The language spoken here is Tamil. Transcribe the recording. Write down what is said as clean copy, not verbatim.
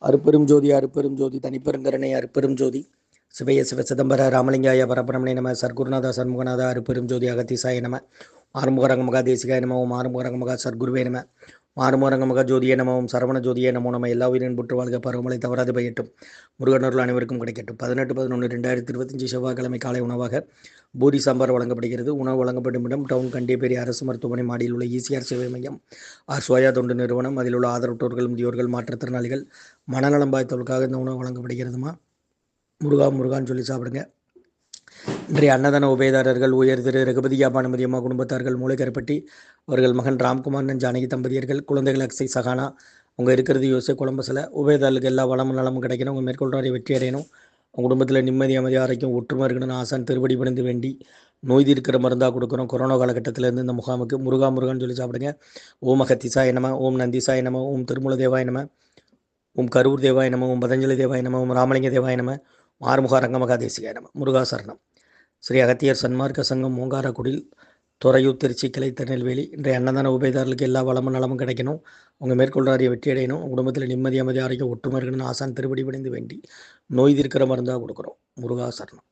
அருப்பெரும் ஜோதி அருப்பெரும் ஜோதி தனிப்பெருங்கருணை அருப்பெரும் ஜோதி சிவய சிவ சிதம்பர ராமலிங்காய பரபிரமணே நம சர்க்குருநாத சண்முகநாத அருப்பெரும் ஜோதி அகத்தீசாய நம ஆறுமுகரங்க மகா தேசிகாய நம ஓம் ஆறுமுகரங்க மகா சர்க்குருவே நம ஆறுமுகரங்க மகா ஜோதியே நம ஓம் சரவண ஜோதியே நமோ நம்ம எல்லா உயிரின் புற்று வாழ்க பருவமழை தவறாது பெய்யட்டும். முருகனூரில் அனைவருக்கும் கிடைக்கட்டும். 18/11/2025 செவ்வாய்க்கிழமை காலை உணவாக பூரி சாம்பார் வழங்கப்படுகிறது. உணவு வழங்கப்படும் இடம் டவுன் கண்டியப்பேரி அரசு மருத்துவமனை மாடியில் உள்ள ஈசிஆர் சேவை மையம் ஆர் சோயா தொண்டு நிறுவனம். அதில் உள்ள ஆதரவற்றோர்கள், முதியோர்கள், மாற்றுத்திறனாளிகள், மனநலம் பாதித்தவர்களுக்காக இந்த உணவு வழங்கப்படுகிறதுமா. முருகான்னு சொல்லி சாப்பிடுங்க. இன்றைய அன்னதான உபயதாரர்கள் உயர் திரு ரகுபதியா பானுமதி அம்மா குடும்பத்தார்கள், மூளைக்கரைப்பட்டி அவர்கள் மகன் ராம்குமார் ஜானகி தம்பதியர்கள், குழந்தைகள் அக்ஸை சகானா. அவங்க இருக்கிறது யோசிச்சு குழம்பசில் உபயதாரர்களுக்கு எல்லா வளமும் நலமும் கிடைக்கணும். அவங்க மேற்கொள்றாரை வெற்றி அடையணும். அவங்க குடும்பத்தில் நிம்மதி அமைதி ஆரோக்கியம் ஒற்றுமை இருக்கணும்னு ஆசான் திருவடி பணிந்து வேண்டி நோய் தீர்க்கிற மருந்தாக கொடுக்குறோம். கொரோனா காலகட்டத்திலேருந்து இந்த முகாமுக்கு முருகான்னு சொல்லி சாப்பிடுங்க. ஓம் அகத்திசாய நம, ஓம் நந்திசாய நம, ஓம் திருமூல தேவாய நம, ஓம் கரூர் தேவாய நம, ஓம் பதஞ்சலி தேவாய நம, ஓம் ராமலிங்க தேவாய நம, ஆறுமுக ரங்கமகா தேசிகாய நம. முருகாசரணம். ஸ்ரீ அகத்தியர் சன்மார்க்க சங்கம் ஓங்காரக்குடில், துறையூர், திருச்சி கிளை, திருநெல்வேலி. இன்றைய அன்னதான உபயதாரர்களுக்கு எல்லா வளமும் நலமும் கிடைக்கணும். அவங்க மேற்கொள்றாரிய வெற்றி அடையணும். குடும்பத்தில் நிம்மதி அமைதி ஆரோக்கியம் ஒற்றுமை இருக்கணும்னு ஆசான் திருவடி பணிந்து வேண்டி நோய் தீர்க்கிற மருந்தாக கொடுக்குறோம். முருகாசரணம்.